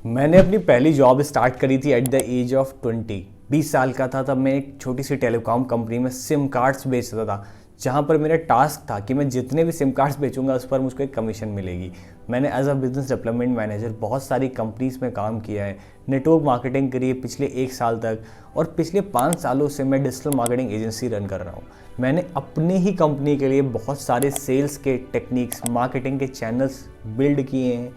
मैंने अपनी पहली जॉब स्टार्ट करी थी एट द एज ऑफ 20 साल का था। तब मैं एक छोटी सी टेलीकॉम कंपनी में सिम कार्ड्स बेचता था, जहाँ पर मेरा टास्क था कि मैं जितने भी सिम कार्ड्स बेचूंगा उस पर मुझको एक कमीशन मिलेगी। मैंने as a business development manager बहुत सारी कंपनीज में काम किया है, नेटवर्क मार्केटिंग करी है पिछले 1 साल तक, और पिछले 5 सालों से मैं डिजिटल मार्केटिंग एजेंसी रन कर रहा हूँ। मैंने अपने ही कंपनी के लिए बहुत सारे सेल्स के टेक्निक्स, मार्केटिंग के चैनल्स बिल्ड किए हैं।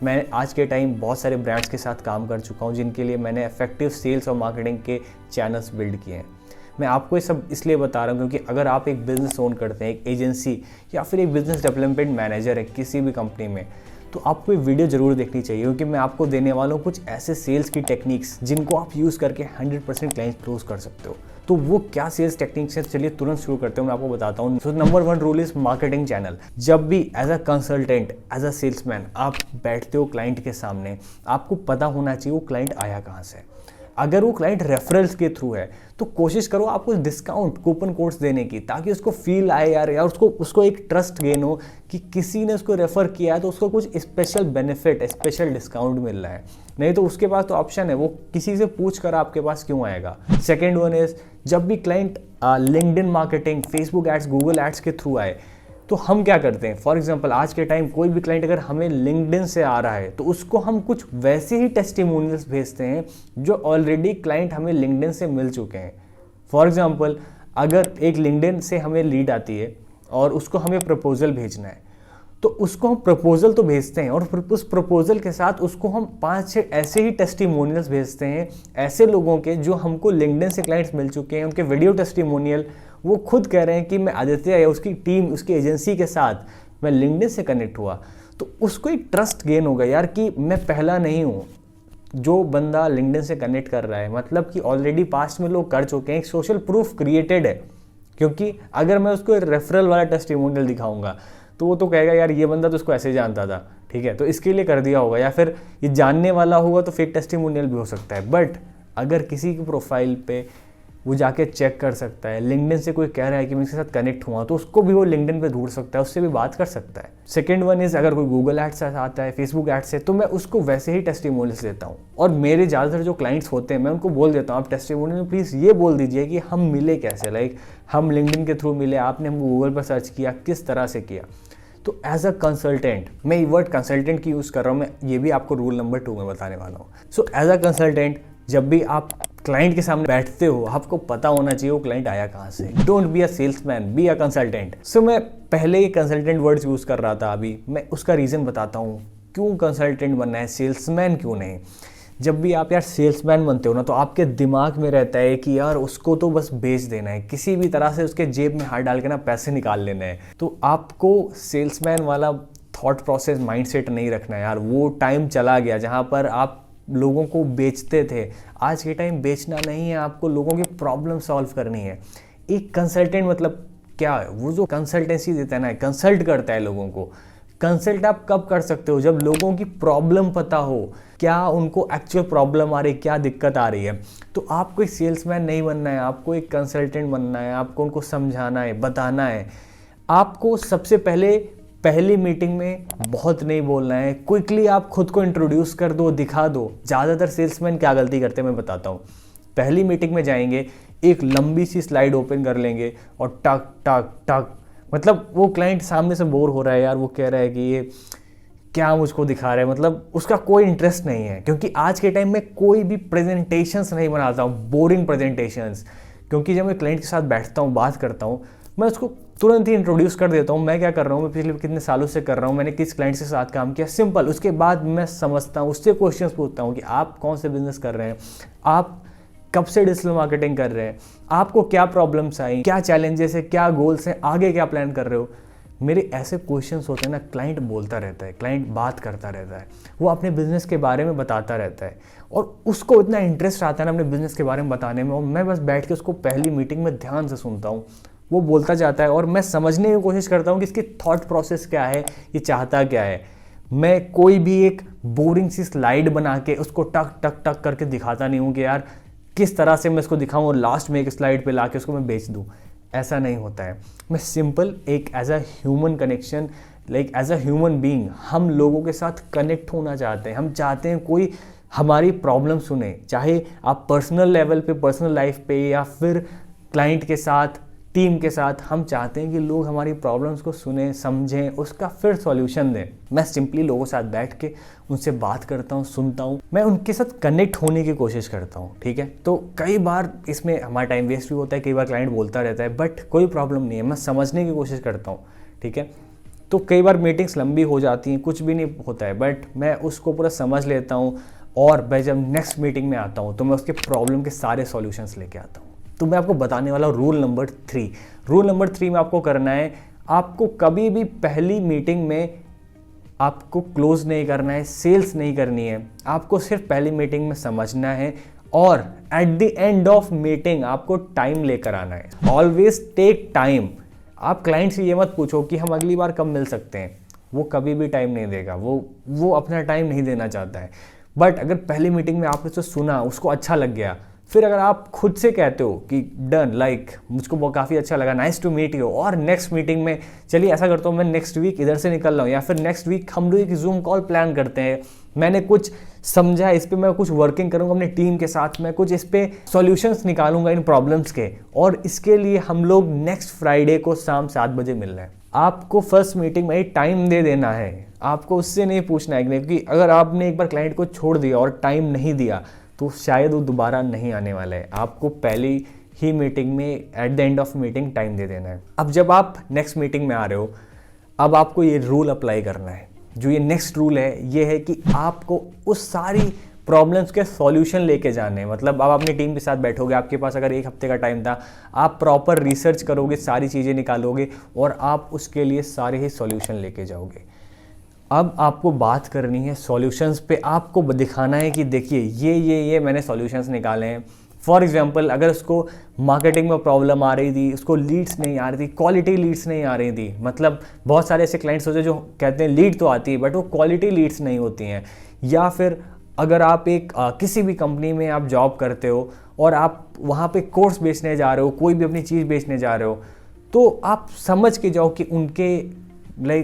मैं आज के टाइम बहुत सारे ब्रांड्स के साथ काम कर चुका हूँ जिनके लिए मैंने इफेक्टिव सेल्स और मार्केटिंग के चैनल्स बिल्ड किए हैं। मैं आपको ये सब इसलिए बता रहा हूँ क्योंकि अगर आप एक बिज़नेस ओन करते हैं, एक एजेंसी या फिर एक बिज़नेस डेवलपमेंट मैनेजर है किसी भी कंपनी में, तो आपको ये वीडियो ज़रूर देखनी चाहिए, क्योंकि मैं आपको देने वाला हूँ कुछ ऐसे सेल्स की टेक्निक्स जिनको आप यूज़ करके 100% क्लाइंट क्लोज कर सकते हो। तो वो क्या सेल्स टेक्निक्स है, चलिए तुरंत शुरू करते हैं, मैं आपको बताता हूँ। So number 1 rule is marketing channel. जब भी as a consultant, as a salesman आप बैठते हो क्लाइंट के सामने, आपको पता होना चाहिए वो क्लाइंट आया कहाँ से। अगर वो क्लाइंट रेफरल्स के थ्रू है तो कोशिश करो आपको डिस्काउंट कूपन कोड्स देने की, ताकि उसको फील आए यार उसको एक ट्रस्ट गेन हो कि किसी ने उसको रेफर किया है तो उसको कुछ स्पेशल बेनिफिट, स्पेशल डिस्काउंट मिल रहा है। नहीं तो उसके पास तो ऑप्शन है, वो किसी से पूछ कर आपके पास क्यों आएगा। सेकेंड वन इज, जब भी client LinkedIn marketing, Facebook ads, Google ads के थ्रू आए तो हम क्या करते हैं। फॉर एग्जांपल आज के टाइम कोई भी क्लाइंट अगर हमें लिंक्डइन से आ रहा है तो उसको हम कुछ वैसे ही टेस्टिमोनियल्स भेजते हैं जो ऑलरेडी क्लाइंट हमें लिंक्डइन से मिल चुके हैं। फॉर एग्जांपल अगर एक लिंक्डइन से हमें लीड आती है और उसको हमें प्रपोजल भेजना है, तो उसको हम प्रपोजल तो भेजते हैं और उस प्रपोजल के साथ उसको हम 5-6 ऐसे ही टेस्टिमोनियल्स भेजते हैं ऐसे लोगों के जो हमको लिंक्डइन से क्लाइंट्स मिल चुके हैं। उनके वीडियो टेस्टिमोनियल, वो खुद कह रहे हैं कि मैं आदित्य या उसकी टीम, उसकी एजेंसी के साथ मैं लिंक्डइन से कनेक्ट हुआ, तो उसको एक ट्रस्ट गेन होगा यार कि मैं पहला नहीं हूँ जो बंदा लिंक्डइन से कनेक्ट कर रहा है, मतलब कि ऑलरेडी पास्ट में लोग कर चुके हैं, एक सोशल प्रूफ क्रिएटेड है। क्योंकि अगर मैं उसको रेफरल वाला टेस्टिमोनियल दिखाऊंगा तो वो तो कहेगा यार ये बंदा तो उसको ऐसे जानता था, ठीक है, तो इसके लिए कर दिया होगा, या फिर ये जानने वाला होगा तो फेक टेस्टिमोनियल भी हो सकता है। बट अगर किसी की प्रोफाइल पे वो जाके चेक कर सकता है, लिंक्डइन से कोई कह रहा है कि मैं इसके साथ कनेक्ट हुआ, तो उसको भी वो लिंक्डइन पे ढूंढ सकता है, उससे भी बात कर सकता है। सेकंड वन इज, अगर कोई गूगल एड्स से आता है, फेसबुक एड्स से, तो मैं उसको वैसे ही टेस्टिमोनियल्स देता हूँ। और मेरे ज़्यादातर जो क्लाइंट्स होते हैं मैं उनको बोल देता हूँ आप टेस्टिमोनियल में प्लीज़ ये बोल दीजिए कि हम मिले कैसे, लाइक हम लिंक्डइन के थ्रू मिले, आपने हमको गूगल पर सर्च किया, किस तरह से किया। तो एज अ कंसल्टेंट, मैं ये वर्ड कंसल्टेंट की यूज़ कर रहा हूँ, मैं ये भी आपको रूल नंबर 2 में बताने वाला हूँ। सो एज अ कंसल्टेंट जब भी आप क्लाइंट के सामने बैठते हो आपको पता होना चाहिए वो क्लाइंट आया कहाँ से। Don't be a salesman, be a consultant. So मैं पहले ही कंसल्टेंट वर्ड्स यूज़ कर रहा था, अभी मैं उसका रीज़न बताता हूँ क्यों कंसल्टेंट बनना है, सेल्समैन क्यों नहीं। जब भी आप यार सेल्समैन बनते हो ना तो आपके दिमाग में रहता है कि यार उसको तो बस बेच देना है, किसी भी तरह से उसके जेब में हाथ डाल के ना पैसे निकाल लेने हैं। तो आपको सेल्समैन वाला थॉट प्रोसेस, माइंडसेट नहीं रखना है यार। वो टाइम चला गया जहाँ पर आप लोगों को बेचते थे। आज के टाइम बेचना नहीं है, आपको लोगों की प्रॉब्लम सॉल्व करनी है। एक कंसल्टेंट मतलब क्या है, वो जो कंसल्टेंसी देता है ना, कंसल्ट करता है लोगों को। कंसल्ट आप कब कर सकते हो, जब लोगों की प्रॉब्लम पता हो, क्या उनको एक्चुअल प्रॉब्लम आ रही है, क्या दिक्कत आ रही है। तो आपको एक सेल्समैन नहीं बनना है, आपको एक कंसल्टेंट बनना है। आपको उनको समझाना है, बताना है। आपको सबसे पहली मीटिंग में बहुत नहीं बोलना है, क्विकली आप खुद को इंट्रोड्यूस कर दो, दिखा दो। ज़्यादातर सेल्समैन क्या गलती करते हैं मैं बताता हूँ। पहली मीटिंग में जाएंगे, एक लंबी सी स्लाइड ओपन कर लेंगे और टक टक टक, मतलब वो क्लाइंट सामने से बोर हो रहा है यार, वो कह रहा है कि ये क्या मुझको दिखा रहा है, मतलब उसका कोई इंटरेस्ट नहीं है। क्योंकि आज के टाइम में कोई भी प्रेजेंटेशंस नहीं बनाता हूँ, बोरिंग प्रेजेंटेशंस। क्योंकि जब मैं क्लाइंट के साथ बैठता हूँ, बात करता हूँ, मैं उसको तुरंत ही इंट्रोड्यूस कर देता हूँ मैं क्या कर रहा हूँ, मैं पिछले कितने सालों से कर रहा हूँ, मैंने किस क्लाइंट के साथ काम किया, सिंपल। उसके बाद मैं समझता हूँ, उससे क्वेश्चंस पूछता हूँ कि आप कौन से बिजनेस कर रहे हैं, आप कब से डिजिटल मार्केटिंग कर रहे हैं, आपको क्या प्रॉब्लम्स आई, क्या चैलेंजेस है, क्या गोल्स हैं, आगे क्या प्लान कर रहे हो। मेरे ऐसे क्वेश्चंस होते हैं ना, क्लाइंट बोलता रहता है, क्लाइंट बात करता रहता है, वो अपने बिजनेस के बारे में बताता रहता है और उसको इतना इंटरेस्ट आता है ना अपने बिजनेस के बारे में बताने में। और मैं बस बैठ के उसको पहली मीटिंग में ध्यान से सुनता हूँ, वो बोलता जाता है और मैं समझने की कोशिश करता हूँ कि इसकी थॉट प्रोसेस क्या है, ये चाहता क्या है। मैं कोई भी एक बोरिंग सी स्लाइड बना के उसको टक टक टक करके दिखाता नहीं हूँ कि यार किस तरह से मैं इसको दिखाऊँ और लास्ट में एक स्लाइड पे ला के उसको मैं बेच दूँ। ऐसा नहीं होता है। मैं सिंपल एक as a human connection, like as a human being हम लोगों के साथ कनेक्ट होना चाहते हैं, हम चाहते हैं कोई हमारी प्रॉब्लम सुने, चाहे आप पर्सनल लेवल पे, पर्सनल लाइफ पे, या फिर क्लाइंट के साथ, टीम के साथ। हम चाहते हैं कि लोग हमारी प्रॉब्लम्स को सुने, समझें, उसका फिर सॉल्यूशन दें। मैं सिंपली लोगों के साथ बैठ के उनसे बात करता हूँ, सुनता हूँ, मैं उनके साथ कनेक्ट होने की कोशिश करता हूँ, ठीक है। तो कई बार इसमें हमारा टाइम वेस्ट भी होता है, कई बार क्लाइंट बोलता रहता है, बट कोई प्रॉब्लम नहीं है, मैं समझने की कोशिश करता हूँ, ठीक है। तो कई बार मीटिंग्स लंबी हो जाती हैं, कुछ भी नहीं होता है, बट मैं उसको पूरा समझ लेता हूँ, और मैं जब नेक्स्ट मीटिंग में आता हूँ तो मैं उसके प्रॉब्लम के सारे सॉल्यूशंस लेके आता हूँ। तो मैं आपको बताने वाला रूल नंबर 3। रूल नंबर 3 में आपको करना है, आपको कभी भी पहली मीटिंग में आपको क्लोज नहीं करना है, सेल्स नहीं करनी है, आपको सिर्फ पहली मीटिंग में समझना है, और at the end of meeting आपको टाइम लेकर आना है। Always take time. आप क्लाइंट से ये मत पूछो कि हम अगली बार कब मिल सकते हैं, वो कभी भी टाइम नहीं देगा, वो अपना टाइम नहीं देना चाहता है। बट अगर पहली मीटिंग में आपने उसको सुना, उसको अच्छा लग गया, फिर अगर आप खुद से कहते हो कि डन, लाइक मुझको वो काफ़ी अच्छा लगा, नाइस टू मीट यू, और नेक्स्ट मीटिंग में चलिए ऐसा करता हूँ, मैं नेक्स्ट वीक इधर से निकल रहा हूँ, या फिर नेक्स्ट वीक हम लोग एक जूम कॉल प्लान करते हैं, मैंने कुछ समझा, इस पर मैं कुछ वर्किंग करूँगा अपनी टीम के साथ, मैं कुछ इस पर सॉल्यूशंस निकालूंगा इन प्रॉब्लम्स के, और इसके लिए हम लोग नेक्स्ट फ्राइडे को शाम 7 बजे मिल रहे हैं। आपको फर्स्ट मीटिंग में टाइम दे देना है, आपको उससे नहीं पूछना है, क्योंकि अगर आपने एक बार क्लाइंट को छोड़ दिया और टाइम नहीं दिया तो शायद वो दोबारा नहीं आने वाला है। आपको पहली ही मीटिंग में, at the end of meeting, time दे देना है। अब जब आप नेक्स्ट मीटिंग में आ रहे हो, अब आपको ये रूल अप्लाई करना है। जो ये नेक्स्ट रूल है, ये है कि आपको उस सारी प्रॉब्लम्स के सॉल्यूशन लेके जाने हैं। मतलब अब अपनी टीम के साथ बैठोगे, आपके पास अगर 1 हफ्ते का टाइम था, आप प्रॉपर रिसर्च करोगे, सारी चीज़ें निकालोगे, और आप उसके लिए सारे ही सॉल्यूशन लेके जाओगे। अब आपको बात करनी है सॉल्यूशंस पे, आपको दिखाना है कि देखिए ये मैंने सॉल्यूशंस निकाले हैं। फॉर एग्जांपल, अगर उसको मार्केटिंग में प्रॉब्लम आ रही थी, उसको लीड्स नहीं आ रही थी, क्वालिटी लीड्स नहीं आ रही थी, मतलब बहुत सारे ऐसे क्लाइंट्स होते हैं जो कहते हैं लीड तो आती है बट वो क्वालिटी लीड्स नहीं होती हैं। या फिर अगर आप एक किसी भी कंपनी में आप जॉब करते हो और आप वहाँ पे कोर्स बेचने जा रहे हो, कोई भी अपनी चीज़ बेचने जा रहे हो, तो आप समझ के जाओ कि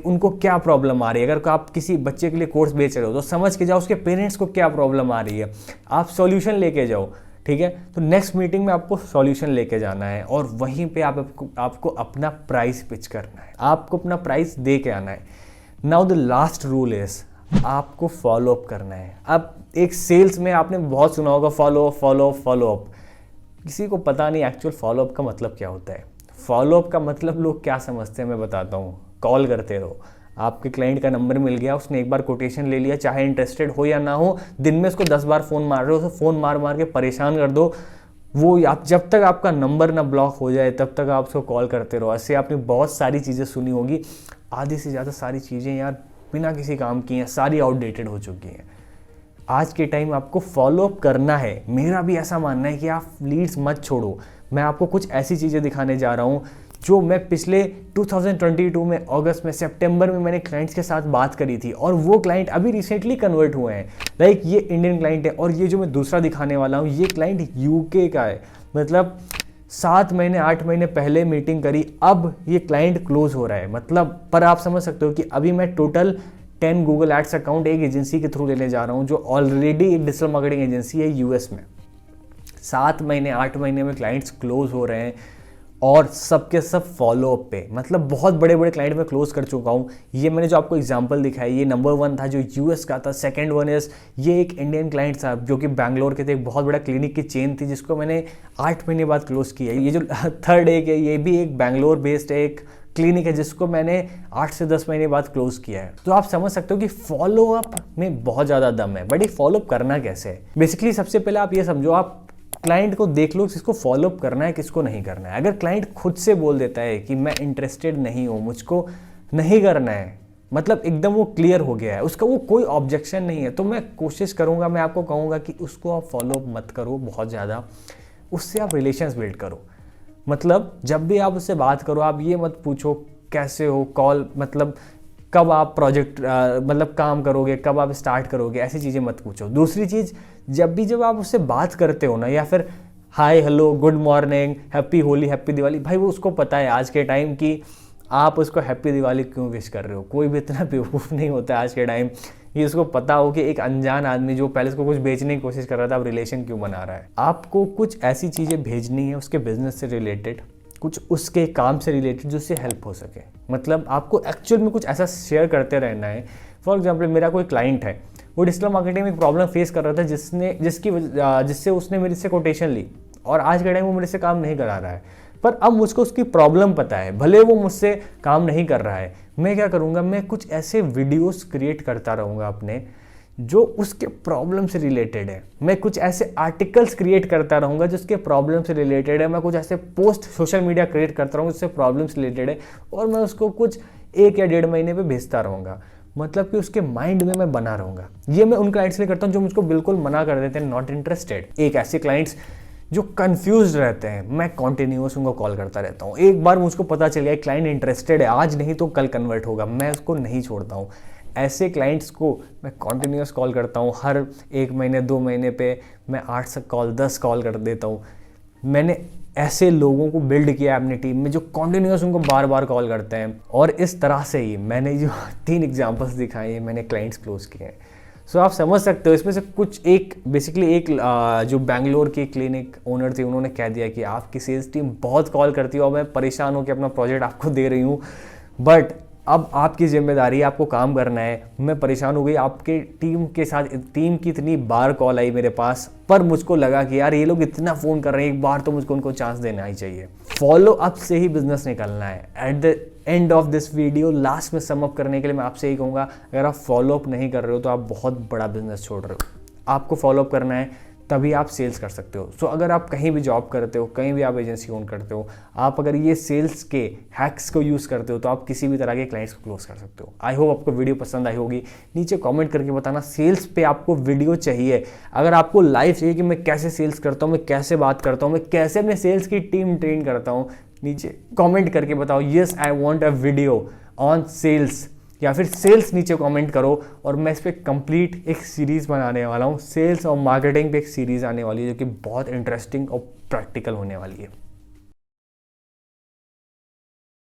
उनको क्या प्रॉब्लम आ रही है। अगर आप किसी बच्चे के लिए कोर्स बेच रहे हो तो समझ के जाओ उसके पेरेंट्स को क्या प्रॉब्लम आ रही है, आप सॉल्यूशन लेके जाओ, ठीक है। तो नेक्स्ट मीटिंग में आपको सॉल्यूशन लेके जाना है, और वहीं पे आपको अपना प्राइस पिच करना है, आपको अपना प्राइस दे के आना है। Now the last rule is, आपको फॉलो अप करना है। अब एक सेल्स में आपने बहुत सुना होगा फॉलो अप। किसी को पता नहीं एक्चुअल फॉलो अप का मतलब क्या होता है। फॉलो अप का मतलब लोग क्या समझते हैं, मैं बताता हूँ। कॉल करते रहो, आपके क्लाइंट का नंबर मिल गया, उसने एक बार कोटेशन ले लिया, चाहे इंटरेस्टेड हो या ना हो, दिन में उसको 10 बार फ़ोन मार रहे हो, तो फ़ोन मार के परेशान कर दो। वो आप जब तक आपका नंबर ना ब्लॉक हो जाए तब तक आप उसको कॉल करते रहो। ऐसे आपने बहुत सारी चीज़ें सुनी होगी, आधी से ज़्यादा सारी चीज़ें यार बिना किसी काम की हैं, सारी आउटडेटेड हो चुकी हैं। आज के टाइम आपको फॉलो अप करना है। मेरा भी ऐसा मानना है कि आप लीड्स मत छोड़ो। मैं आपको कुछ ऐसी चीज़ें दिखाने जा रहा हूँ जो मैं पिछले 2022 में अगस्त में, सितंबर में मैंने क्लाइंट्स के साथ बात करी थी, और वो क्लाइंट अभी रिसेंटली कन्वर्ट हुए हैं। लाइक ये इंडियन क्लाइंट है, और ये जो मैं दूसरा दिखाने वाला हूँ ये क्लाइंट यूके का है। मतलब 7 महीने 8 महीने पहले मीटिंग करी, अब ये क्लाइंट क्लोज हो रहा है। मतलब पर आप समझ सकते हो कि अभी मैं टोटल 10 गूगल एड्स अकाउंट एक एजेंसी के थ्रू लेने जा रहा हूँ जो ऑलरेडी एक डिजिटल मार्केटिंग एजेंसी है यूएस में। 7 महीने 8 महीने में क्लाइंट्स क्लोज हो रहे हैं, और सबके सब फॉलो अप पे। मतलब बहुत बड़े बड़े क्लाइंट में क्लोज कर चुका हूँ। ये मैंने जो आपको एग्जांपल दिखाई, ये नंबर 1 था जो यूएस का था। सेकंड वन इज, ये एक इंडियन क्लाइंट था जो कि बैंगलोर के थे, एक बहुत बड़ा क्लिनिक की चेन थी जिसको मैंने 8 महीने बाद क्लोज किया। ये जो थर्ड एक है, ये भी एक बैंगलोर बेस्ड एक क्लिनिक है जिसको मैंने 8 से 10 महीने बाद क्लोज किया है। तो आप समझ सकते हो कि फॉलो अप में बहुत ज़्यादा दम है। बट ये फॉलो अप करना कैसे है? बेसिकली सबसे पहले आप ये समझो, आप क्लाइंट को देख लो किसको फॉलो अप करना है, किसको नहीं करना है। अगर क्लाइंट खुद से बोल देता है कि मैं इंटरेस्टेड नहीं हूँ, मुझको नहीं करना है, मतलब एकदम वो क्लियर हो गया है, उसका वो कोई ऑब्जेक्शन नहीं है, तो मैं कोशिश करूँगा, मैं आपको कहूँगा कि उसको आप फॉलो अप मत करो बहुत ज़्यादा, उससे आप रिलेशंस बिल्ड करो। मतलब जब भी आप उससे बात करो, आप ये मत पूछो कैसे हो, कॉल मतलब कब आप प्रोजेक्ट मतलब काम करोगे, कब आप स्टार्ट करोगे, ऐसी चीज़ें मत पूछो। दूसरी चीज़, जब आप उससे बात करते हो ना, या फिर hi hello good morning happy Holi happy Diwali, भाई वो उसको पता है आज के टाइम की आप उसको हैप्पी दिवाली क्यों विश कर रहे हो? कोई भी इतना बेवकूफ़ नहीं होता है आज के टाइम कि उसको पता हो कि एक अनजान आदमी जो पहले उसको कुछ बेचने की कोशिश कर रहा था अब रिलेशन क्यों बना रहा है। आपको कुछ ऐसी चीज़ें भेजनी है उसके बिजनेस से रिलेटेड, कुछ उसके काम से रिलेटेड, जिससे हेल्प हो सके। मतलब आपको एक्चुअल में कुछ ऐसा शेयर करते रहना है। फॉर एग्जाम्पल, मेरा कोई क्लाइंट है, वो डिजिटल मार्केटिंग में एक प्रॉब्लम फेस कर रहा था जिससे उसने मेरे से कोटेशन ली, और आज के टाइम वो मेरे से काम नहीं करा रहा है। पर अब मुझको उसकी प्रॉब्लम पता है, भले वो मुझसे काम नहीं कर रहा है। मैं क्या करूँगा, मैं कुछ ऐसे वीडियोस क्रिएट करता रहूँगा अपने जो उसके प्रॉब्लम से रिलेटेड है। मैं कुछ ऐसे आर्टिकल्स क्रिएट करता रहूँगा जो उसके प्रॉब्लम से रिलेटेड है। मैं कुछ ऐसे पोस्ट सोशल मीडिया क्रिएट करता रहूँगा जिससे प्रॉब्लम से रिलेटेड है, और मैं उसको कुछ 1 या 1.5 महीने पे भेजता रहूँगा। मतलब कि उसके माइंड में मैं बना रहूँगा। ये मैं उन क्लाइंट्स के लिए करता हूँ जो मुझको बिल्कुल मना कर देते हैं, नॉट इंटरेस्टेड। एक ऐसे क्लाइंट्स जो कंफ्यूज रहते हैं, मैं कॉन्टिन्यूस उनको कॉल करता रहता हूँ। एक बार मुझको पता चल गया क्लाइंट इंटरेस्टेड है, आज नहीं तो कल कन्वर्ट होगा, मैं उसको नहीं छोड़ता हूँ। ऐसे क्लाइंट्स को मैं कॉन्टिन्यूस कॉल करता हूँ। हर 1 महीने 2 महीने पे मैं 8 से 10 कॉल कर देता हूँ। मैंने ऐसे लोगों को बिल्ड किया है अपनी टीम में जो कॉन्टिन्यूस उनको बार बार कॉल करते हैं, और इस तरह से ही मैंने जो 3 एग्जांपल्स दिखाए हैं, मैंने क्लाइंट्स क्लोज किए हैं। सो आप समझ सकते हो इसमें से कुछ बेसिकली एक जो बैंगलोर की क्लिनिक ओनर थी, उन्होंने कह दिया कि आपकी सेल्स टीम बहुत कॉल करती है और मैं परेशान हूँ कि अपना प्रोजेक्ट आपको दे रही हूँ, बट अब आपकी जिम्मेदारी है, आपको काम करना है। मैं परेशान हो गई, आपके टीम की इतनी बार कॉल आई मेरे पास, पर मुझको लगा कि यार ये लोग इतना फ़ोन कर रहे हैं, एक बार तो मुझको उनको चांस देना ही चाहिए। फॉलो अप से ही बिजनेस निकलना है। Eight the end of this video, last में सम अप करने के लिए मैं आपसे यही कहूँगा, अगर आप फॉलो अप नहीं कर रहे हो तो आप बहुत बड़ा बिजनेस छोड़ रहे हो। आपको फॉलो अप करना है, तभी आप सेल्स कर सकते हो। सो अगर आप कहीं भी जॉब करते हो, कहीं भी आप एजेंसी ओन करते हो, आप अगर ये सेल्स के हैक्स को यूज़ करते हो तो आप किसी भी तरह के क्लाइंट्स को क्लोज कर सकते हो। आई होप आपको वीडियो पसंद आई होगी। नीचे कमेंट करके बताना सेल्स पे आपको वीडियो चाहिए। अगर आपको लाइव चाहिए कि मैं कैसे सेल्स करता हूँ, मैं कैसे बात करता हूँ, मैं कैसे अपने सेल्स की टीम ट्रेन करता हूँ, नीचे कमेंट करके बताओ yes I want a video on sales, या फिर सेल्स नीचे कमेंट करो, और मैं इस पर कंप्लीट एक सीरीज़ बनाने वाला हूँ। सेल्स और मार्केटिंग पे एक सीरीज़ आने वाली है जो कि बहुत इंटरेस्टिंग और प्रैक्टिकल होने वाली है।